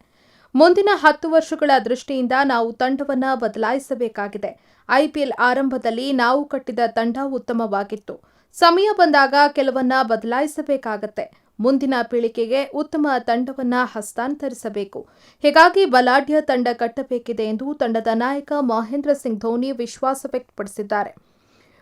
ಮುಂದಿನ 10 ವರ್ಷಗಳ ದೃಷ್ಟಿಯಿಂದ ನಾವು ತಂಡವನ್ನು ಬದಲಾಯಿಸಬೇಕಾಗಿದೆ. ಐಪಿಎಲ್ ಆರಂಭದಲ್ಲಿ ನಾವು ಕಟ್ಟಿದ ತಂಡ ಉತ್ತಮವಾಗಿತ್ತು. ಸಮಯ ಬಂದಾಗ ಕೆಲವನ್ನ ಬದಲಾಯಿಸಬೇಕಾಗತ್ತೆ. ಮುಂದಿನ ಪೀಳಿಗೆಗೆ ಉತ್ತಮ ತಂಡವನ್ನ ಹಸ್ತಾಂತರಿಸಬೇಕು. ಹೀಗಾಗಿ ಬಲಾಢ್ಯ ತಂಡ ಕಟ್ಟಬೇಕಿದೆ ಎಂದು ತಂಡದ ನಾಯಕ ಮಹೇಂದ್ರ ಸಿಂಗ್ ಧೋನಿ ವಿಶ್ವಾಸ ವ್ಯಕ್ತಪಡಿಸಿದ್ದಾರೆ.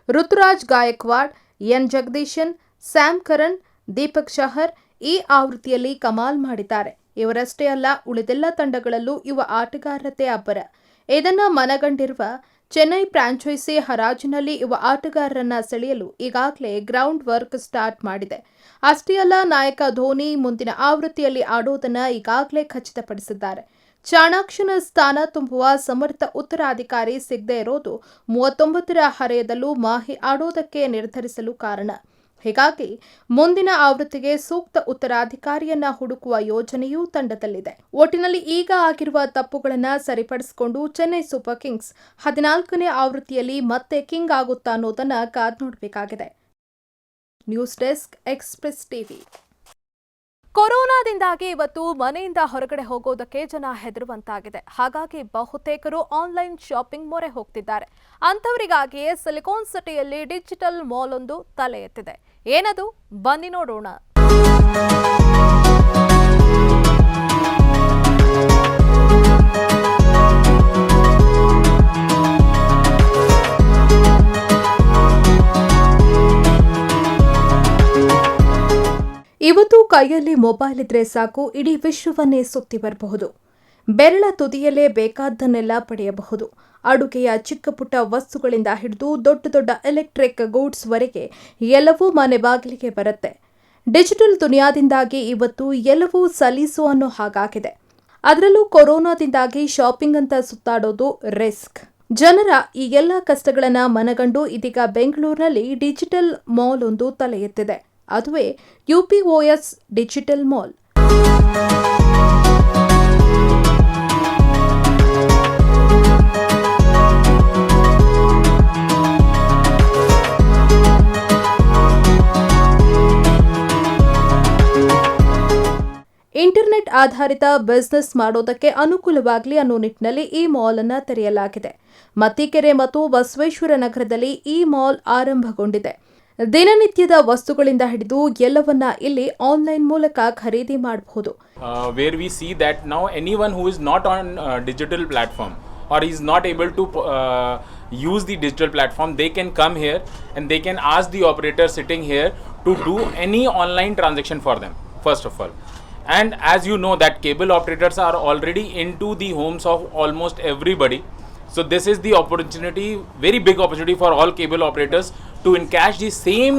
ಋತುರಾಜ್ ಗಾಯಕ್ವಾಡ್, ಎನ್ ಜಗದೀಶನ್, ಸ್ಯಾಮ್ ಕರನ್, ದೀಪಕ್ ಚಹರ್ ಈ ಆವೃತ್ತಿಯಲ್ಲಿ ಕಮಾಲ್ ಮಾಡಿದ್ದಾರೆ. ಇವರಷ್ಟೇ ಅಲ್ಲ, ಉಳಿದೆಲ್ಲ ತಂಡಗಳಲ್ಲೂ ಯುವ ಆಟಗಾರತೆ ಅಬ್ಬರ. ಇದನ್ನ ಮನಗಂಡಿರುವ ಚೆನ್ನೈ ಫ್ರಾಂಚೈಸಿ ಹರಾಜಿನಲ್ಲಿ ಯುವ ಆಟಗಾರರನ್ನ ಸೆಳೆಯಲು ಈಗಾಗಲೇ ಗ್ರೌಂಡ್ ವರ್ಕ್ ಸ್ಟಾರ್ಟ್ ಮಾಡಿದೆ. ಅಷ್ಟೇ ಅಲ್ಲ, ನಾಯಕ ಧೋನಿ ಮುಂದಿನ ಆವೃತ್ತಿಯಲ್ಲಿ ಆಡೋದನ್ನ ಈಗಾಗಲೇ ಖಚಿತಪಡಿಸಿದ್ದಾರೆ. ಚಾಣಾಕ್ಷನ ಸ್ಥಾನ ತುಂಬುವ ಸಮರ್ಥ ಉತ್ತರಾಧಿಕಾರಿ ಸಿಗದೇ ಇರೋದು 39ರ ಹರೆಯದಲ್ಲೂ ಮಾಹಿ ಆಡೋದಕ್ಕೆ ನಿರ್ಧರಿಸಲು ಕಾರಣ. ಹೀಗಾಗಿ ಮುಂದಿನ ಆವೃತ್ತಿಗೆ ಸೂಕ್ತ ಉತ್ತರಾಧಿಕಾರಿಯನ್ನ ಹುಡುಕುವ ಯೋಜನೆಯೂ ತಂಡದಲ್ಲಿದೆ. ಒಟ್ಟಿನಲ್ಲಿ ಈಗ ಆಗಿರುವ ತಪ್ಪುಗಳನ್ನು ಸರಿಪಡಿಸಿಕೊಂಡು ಚೆನ್ನೈ ಸೂಪರ್ ಕಿಂಗ್ಸ್ 14ನೇ ಆವೃತ್ತಿಯಲ್ಲಿ ಮತ್ತೆ ಕಿಂಗ್ ಆಗುತ್ತಾ ಅನ್ನೋದನ್ನ ಕಾದ್ ನೋಡಬೇಕಾಗಿದೆ. News desk, express TV. ಕೊರೋನಾದಿಂದಾಗಿ ಇವತ್ತು ಮನೆಯಿಂದ ಹೊರಗಡೆ ಹೋಗೋದಕ್ಕೆ ಜನ ಹೆದರುವಂತಾಗಿದೆ. ಹಾಗಾಗಿ ಬಹುತೇಕರು ಆನ್ಲೈನ್ ಶಾಪಿಂಗ್ ಮೊರೆ ಹೋಗ್ತಿದ್ದಾರೆ. ಅಂಥವರಿಗಾಗಿಯೇ ಸಿಲಿಕಾನ್ ಸಿಟಿಯಲ್ಲಿ ಡಿಜಿಟಲ್ ಮಾಲ್ ಒಂದು ತಲೆ ಎತ್ತಿದೆ. ಏನದು? ಬನ್ನಿ ನೋಡೋಣ. ಇವತ್ತು ಕೈಯಲ್ಲಿ ಮೊಬೈಲ್ ಇದ್ರೆ ಸಾಕು, ಇಡೀ ವಿಶ್ವವನ್ನೇ ಸುತ್ತಿ ಬರಬಹುದು. ಬೆರಳ ತುದಿಯಲ್ಲೇ ಬೇಕಾದ್ದನ್ನೆಲ್ಲ ಪಡೆಯಬಹುದು. ಅಡುಗೆಯ ಚಿಕ್ಕ ಪುಟ್ಟ ವಸ್ತುಗಳಿಂದ ಹಿಡಿದು ದೊಡ್ಡ ದೊಡ್ಡ ಎಲೆಕ್ಟ್ರಿಕ್ ಗೂಡ್ಸ್ ವರೆಗೆ ಎಲ್ಲವೂ ಮನೆ ಬಾಗಿಲಿಗೆ ಬರುತ್ತೆ. ಡಿಜಿಟಲ್ ದುನಿಯಾದಿಂದಾಗಿ ಇವತ್ತು ಎಲ್ಲವೂ ಸಲೀಸು ಅನ್ನೋ ಹಾಗಾಗಿದೆ. ಅದರಲ್ಲೂ ಕೊರೋನಾದಿಂದಾಗಿ ಶಾಪಿಂಗ್ ಅಂತ ಸುತ್ತಾಡೋದು ರಿಸ್ಕ್. ಜನರ ಈ ಎಲ್ಲ ಕಷ್ಟಗಳನ್ನ ಮನಗಂಡು ಇದೀಗ ಬೆಂಗಳೂರಿನಲ್ಲಿ ಡಿಜಿಟಲ್ ಮಾಲ್ ಒಂದು ತಲೆ ಎತ್ತಿದೆ. ಅದುವೇ UPOS ಡಿಜಿಟಲ್ ಮಾಲ್. ಇಂಟರ್ನೆಟ್ ಆಧಾರಿತ ಬಿಸಿನೆಸ್ ಮಾಡೋದಕ್ಕೆ ಅನುಕೂಲವಾಗಲಿ ಅನ್ನೋ ನಿಟ್ಟಿನಲ್ಲಿ ಈ ಮಾಲ್ ಅನ್ನು ತೆರೆಯಲಾಗಿದೆ. ಮತ್ತಿಕೆರೆ ಮತ್ತು ಬಸವೇಶ್ವರ ನಗರದಲ್ಲಿ ಈ ಮಾಲ್ ಆರಂಭಗೊಂಡಿದೆ. ದಿನನಿತ್ಯದ ವಸ್ತುಗಳಿಂದ ಹಿಡಿದು ಎಲ್ಲವನ್ನ ಇಲ್ಲಿ ಆನ್ಲೈನ್ ಮೂಲಕ ಖರೀದಿ ಮಾಡಬಹುದು. Where we see that now anyone who is not on digital platform or is not able to use the digital platform, they can come here and they can ask the operator sitting here to do any online transaction for them, first of all. And as you know that cable operators are already into the homes of almost everybody. So this is the opportunity, very big opportunity for all cable operators to encash the same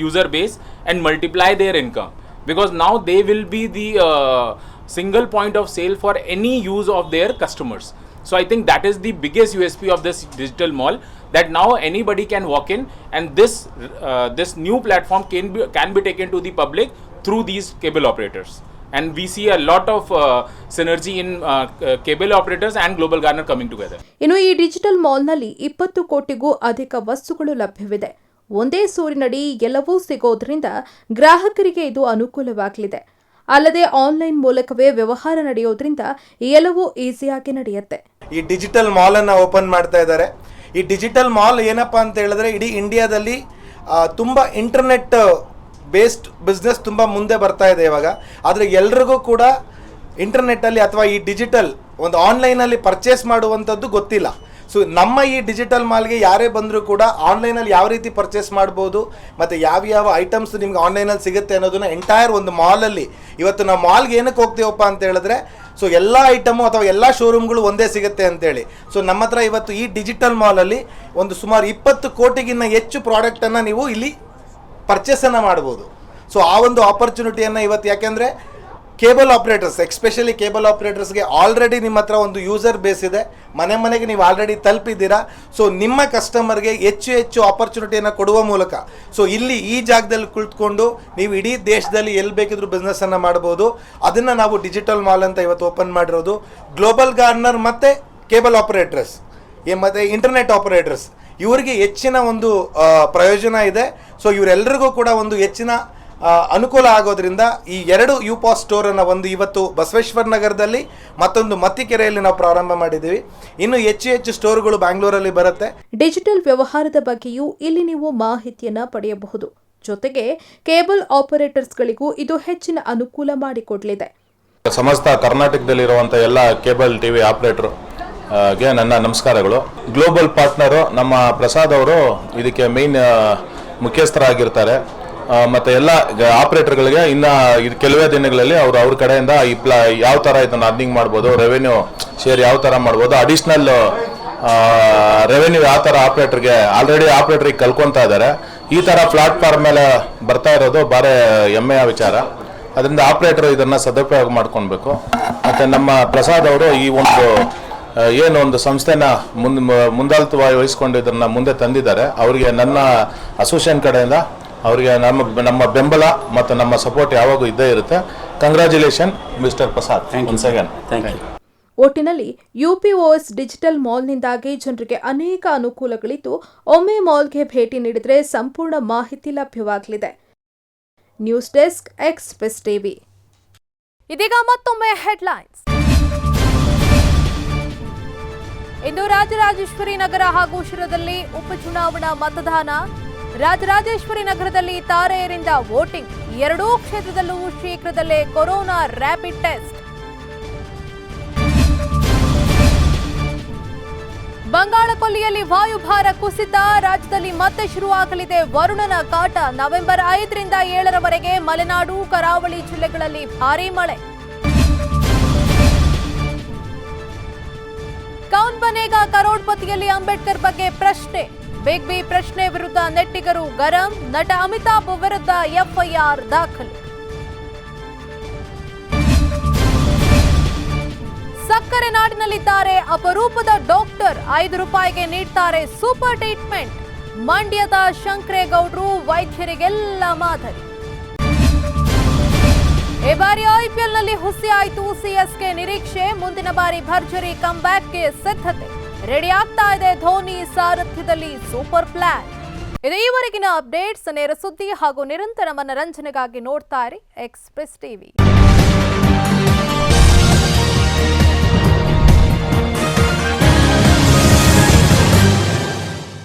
user base and multiply their income, because now they will be the single point of sale for any use of their customers. So I think that is the biggest USP of this digital mall, that now anybody can walk in and this new platform can be taken to the public through these cable operators. And we see a lot of synergy in cable operators and Global Garner coming together. ಇನ್ನು ಈ digital ಮಾಲ್ನಲ್ಲಿ 20 ಕೋಟಿಗೂ ಅಧಿಕ ವಸ್ತುಗಳು ಲಭ್ಯವಿದೆ. ಒಂದೇ ಸೂರಿನಡಿ ಎಲ್ಲವೂ ಸಿಗೋದ್ರಿಂದ ಗ್ರಾಹಕರಿಗೆ ಇದು ಅನುಕೂಲವಾಗಲಿದೆ. ಅಲ್ಲದೆ ಆನ್ಲೈನ್ ಮೂಲಕವೇ ವ್ಯವಹಾರ ನಡೆಯೋದ್ರಿಂದ ಎಲ್ಲವೂ ಈಸಿಯಾಗಿ ನಡೆಯುತ್ತೆ. ಈ ಡಿಜಿಟಲ್ ಮಾಲ್ ಅನ್ನ ಓಪನ್ ಮಾಡ್ತಾ ಇದ್ದಾರೆ. ಈ ಡಿಜಿಟಲ್ ಮಾಲ್ ಏನಪ್ಪಾ ಅಂತ ಹೇಳಿದ್ರೆ ಇಡೀ ಇಂಡಿಯಾದಲ್ಲಿ ತುಂಬಾ ಇಂಟರ್ನೆಟ್ ಬೇಸ್ಡ್ ಬಿಸ್ನೆಸ್ ತುಂಬ ಮುಂದೆ ಬರ್ತಾ ಇದೆ ಇವಾಗ. ಆದರೆ ಎಲ್ರಿಗೂ ಕೂಡ ಇಂಟರ್ನೆಟ್ಟಲ್ಲಿ ಅಥವಾ ಈ ಡಿಜಿಟಲ್ ಒಂದು ಆನ್ಲೈನಲ್ಲಿ ಪರ್ಚೇಸ್ ಮಾಡುವಂಥದ್ದು ಗೊತ್ತಿಲ್ಲ. ಸೊ ನಮ್ಮ ಈ ಡಿಜಿಟಲ್ ಮಾಲ್ಗೆ ಯಾರೇ ಬಂದರೂ ಕೂಡ ಆನ್ಲೈನಲ್ಲಿ ಯಾವ ರೀತಿ ಪರ್ಚೇಸ್ ಮಾಡ್ಬೋದು ಮತ್ತು ಯಾವ್ಯಾವ ಐಟಮ್ಸ್ ನಿಮ್ಗೆ ಆನ್ಲೈನಲ್ಲಿ ಸಿಗುತ್ತೆ ಅನ್ನೋದನ್ನ ಎಂಟೈರ್ ಒಂದು ಮಾಲಲ್ಲಿ ಇವತ್ತು ನಾವು ಮಾಲ್ಗೆ ಏನಕ್ಕೆ ಹೋಗ್ತೀವಪ್ಪ ಅಂತ ಹೇಳಿದ್ರೆ ಸೊ ಎಲ್ಲ ಐಟಮು ಅಥವಾ ಎಲ್ಲ ಶೋರೂಮ್ಗಳು ಒಂದೇ ಸಿಗುತ್ತೆ ಅಂತೇಳಿ. ಸೊ ನಮ್ಮ ಹತ್ರ ಇವತ್ತು ಈ ಡಿಜಿಟಲ್ ಮಾಲಲ್ಲಿ ಒಂದು ಸುಮಾರು 20 ಕೋಟಿಗಿನ್ನ ಹೆಚ್ಚು ಪ್ರಾಡಕ್ಟನ್ನು ನೀವು ಇಲ್ಲಿ ಪರ್ಚೇಸನ್ನು ಮಾಡ್ಬೋದು. ಸೊ ಆ ಒಂದು ಆಪರ್ಚುನಿಟಿಯನ್ನು ಇವತ್ತು, ಯಾಕೆಂದರೆ ಕೇಬಲ್ ಆಪ್ರೇಟರ್ಸ್, ಎಕ್ಸ್ಪೆಷಲಿ ಕೇಬಲ್ ಆಪ್ರೇಟರ್ಸ್ಗೆ ಆಲ್ರೆಡಿ ನಿಮ್ಮ ಹತ್ರ ಒಂದು ಯೂಸರ್ ಬೇಸ್ ಇದೆ, ಮನೆ ಮನೆಗೆ ನೀವು ಆಲ್ರೆಡಿ ತಲುಪಿದ್ದೀರಾ. ಸೊ ನಿಮ್ಮ ಕಸ್ಟಮರ್ಗೆ ಹೆಚ್ಚು ಹೆಚ್ಚು ಆಪರ್ಚುನಿಟಿಯನ್ನು ಕೊಡುವ ಮೂಲಕ ಸೊ ಇಲ್ಲಿ ಈ ಜಾಗದಲ್ಲಿ ಕುಳಿತುಕೊಂಡು ನೀವು ಇಡೀ ದೇಶದಲ್ಲಿ ಎಲ್ಲಿ ಬೇಕಿದ್ರೂ ಬಿಸ್ನೆಸ್ಸನ್ನು ಮಾಡ್ಬೋದು. ಅದನ್ನು ನಾವು ಡಿಜಿಟಲ್ ಮಾಲ್ ಅಂತ ಇವತ್ತು ಓಪನ್ ಮಾಡಿರೋದು. ಗ್ಲೋಬಲ್ ಗಾರ್ನರ್ ಮತ್ತು ಕೇಬಲ್ ಆಪರೇಟರ್ಸ್ ಮತ್ತು ಇಂಟರ್ನೆಟ್ ಆಪರೇಟರ್ಸ್ ಇವರಿಗೆ ಹೆಚ್ಚಿನ ಒಂದು ಪ್ರಯೋಜನ ಇದೆ. ಸೊ ಇವರೆಲ್ಲರಿಗೂ ಕೂಡ ಒಂದು ಹೆಚ್ಚಿನ ಅನುಕೂಲ ಆಗೋದ್ರಿಂದ ಈ ಎರಡು UPOS ಸ್ಟೋರನ್ನು ಒಂದು ಇವತ್ತು ಬಸವೇಶ್ವರ ನಗರದಲ್ಲಿ ಮತ್ತೊಂದು ಮತ್ತಿಕೆರೆಯಲ್ಲಿ ನಾವು ಪ್ರಾರಂಭ ಮಾಡಿದ್ದೀವಿ. ಇನ್ನು ಹೆಚ್ಚು ಸ್ಟೋರ್ಗಳು ಬ್ಯಾಂಗ್ಳೂರಲ್ಲಿ ಬರುತ್ತೆ. ಡಿಜಿಟಲ್ ವ್ಯವಹಾರದ ಬಗ್ಗೆಯೂ ಇಲ್ಲಿ ನೀವು ಮಾಹಿತಿಯನ್ನ ಪಡೆಯಬಹುದು. ಜೊತೆಗೆ ಕೇಬಲ್ ಆಪರೇಟರ್ಸ್ಗಳಿಗೂ ಇದು ಹೆಚ್ಚಿನ ಅನುಕೂಲ ಮಾಡಿಕೊಡಲಿದೆ. ಸಮಸ್ತ ಕರ್ನಾಟಕದಲ್ಲಿರುವಂಥ ಎಲ್ಲ ಕೇಬಲ್ ಟಿವಿ ಆಪರೇಟರ್ ಗೆ ನನ್ನ ನಮಸ್ಕಾರಗಳು. ಗ್ಲೋಬಲ್ ಪಾರ್ಟ್ನರು ನಮ್ಮ ಪ್ರಸಾದ್ ಅವರು ಇದಕ್ಕೆ ಮೇನ್ ಮುಖ್ಯಸ್ಥರಾಗಿರ್ತಾರೆ. ಮತ್ತು ಎಲ್ಲ ಆಪರೇಟರ್ಗಳಿಗೆ ಇನ್ನು ಇದು ಕೆಲವೇ ದಿನಗಳಲ್ಲಿ ಅವ್ರ ಕಡೆಯಿಂದ ಯಾವ ಥರ ಇದನ್ನು ಅರ್ನಿಂಗ್ ಮಾಡ್ಬೋದು, ರೆವೆನ್ಯೂ ಶೇರ್ ಯಾವ ಥರ ಮಾಡ್ಬೋದು, ಅಡಿಷ್ನಲ್ ರೆವೆನ್ಯೂ ಯಾವ ಥರ ಆಪರೇಟರ್ಗೆ ಆಲ್ರೆಡಿ ಆಪರೇಟರಿಗೆ ಕಲ್ಕೊತಾ ಇದ್ದಾರೆ. ಈ ಥರ ಪ್ಲಾಟ್ಫಾರ್ಮ್ ಮೇಲೆ ಬರ್ತಾ ಇರೋದು ಭಾರಿ ಹೆಮ್ಮೆಯ ವಿಚಾರ. ಅದರಿಂದ ಆಪರೇಟರ್ ಇದನ್ನು ಸದುಪಯೋಗ ಮಾಡ್ಕೊಳ್ಬೇಕು. ಮತ್ತು ನಮ್ಮ ಪ್ರಸಾದ್ ಅವರು ಈ ಏನು ಒಂದು ಸಂಸ್ಥೆನ ಮುಂದಾಳತ್ವ ವಹಿಸ್ಕೊಂಡು ಇದನ್ನು ಮುಂದೆ ತಂದಿದ್ದಾರೆ. ಅವರಿಗೆ ನನ್ನ ಅಸೋಸಿಯೇಷನ್ ಕಡೆಯಿಂದ ಅವರಿಗೆ ನಮ್ಮ ಬೆಂಬಲ ಮತ್ತು ನಮ್ಮ ಸಪೋರ್ಟ್ ಯಾವಾಗೂ ಇದ್ದೇ ಇರುತ್ತೆ. Congratulation mister Prasad. Thank you. ಒಟ್ಟಿನಲ್ಲಿ UPOS ಡಿಜಿಟಲ್ ಮಾಲ್ನಿಂದಾಗಿ ಜನರಿಗೆ ಅನೇಕ ಅನುಕೂಲಗಳಿದ್ದು ಒಮ್ಮೆ ಮಾಲ್ಗೆ ಭೇಟಿ ನೀಡಿದರೆ ಸಂಪೂರ್ಣ ಮಾಹಿತಿ ಲಭ್ಯವಾಗಲಿದೆ. News desk, express TV. ಇದೀಗ ಮತ್ತೊಮ್ಮೆ ಹೆಡ್ಲೈನ್ಸ್. ಇಂದು ರಾಜರಾಜೇಶ್ವರಿ ನಗರ ಹಾಗೂ ಶಿರದಲ್ಲಿ ಉಪಚುನಾವಣಾ ಮತದಾನ. ರಾಜರಾಜೇಶ್ವರಿ ನಗರದಲ್ಲಿ ತಾರೆಯರಿಂದ ವೋಟಿಂಗ್. ಎರಡೂ ಕ್ಷೇತ್ರದಲ್ಲೂ ಶೀಘ್ರದಲ್ಲೇ ಕೊರೋನಾ ರ್ಯಾಪಿಡ್ ಟೆಸ್ಟ್. ಬಂಗಾಳಕೊಲ್ಲಿಯಲ್ಲಿ ವಾಯುಭಾರ ಕುಸಿತ. ರಾಜ್ಯದಲ್ಲಿ ಮತ್ತೆ ಶುರುವಾಗಲಿದೆ ವರುಣನ ಕಾಟ. ನವೆಂಬರ್ 5ರಿಂದ 7ರವರೆಗೆ ಮಲೆನಾಡು ಕರಾವಳಿ ಜಿಲ್ಲೆಗಳಲ್ಲಿ ಭಾರೀ ಮಳೆ. ಕೌನ್ ಬನೇಗಾ ಕರೋಡ್ಪತಿಯಲ್ಲಿ ಅಂಬೇಡ್ಕರ್ ಬಗ್ಗೆ ಪ್ರಶ್ನೆ. ಬಿಗ್ ಬಿ ಪ್ರಶ್ನೆ ವಿರುದ್ಧ ನೆಟ್ಟಿಗರು ಗರಂ. ನಟ ಅಮಿತಾಬ್ ವಿರುದ್ಧ ಎಫ್ಐಆರ್ ದಾಖಲು. ಸಕ್ಕರೆ ನಾಡಿನಲ್ಲಿದ್ದಾರೆ ಅಪರೂಪದ ಡಾಕ್ಟರ್. 5 ರೂಪಾಯಿಗೆ ನೀಡ್ತಾರೆ ಸೂಪರ್ ಟ್ರೀಟ್ಮೆಂಟ್. ಮಂಡ್ಯದ ಶಂಕರೇಗೌಡರು ವೈದ್ಯರಿಗೆಲ್ಲ ಮಾದರಿ. ಈ ಬಾರಿ ಐಪಿಎಲ್ನಲ್ಲಿ ಹುಸಿ ಆಯಿತು ಸಿಎಸ್ಕೆ ನಿರೀಕ್ಷೆ. ಮುಂದಿನ ಬಾರಿ ಭರ್ಜರಿ ಕಮ್ಬ್ಯಾಕ್ಗೆ ಸಿದ್ಧತೆ. ರೆಡಿ ಆಗ್ತಾ ಇದೆ ಧೋನಿ ಸಾರಥ್ಯದಲ್ಲಿ ಸೂಪರ್ ಪ್ಲಾನ್. ಇದು ಈವರೆಗಿನ ಅಪ್ಡೇಟ್ಸ್. ನೇರ ಸುದ್ದಿ ಹಾಗೂ ನಿರಂತರ ಮನರಂಜನೆಗಾಗಿ ನೋಡ್ತಾ ಇರಿ ಎಕ್ಸ್‌ಪ್ರೆಸ್ ಟಿವಿ.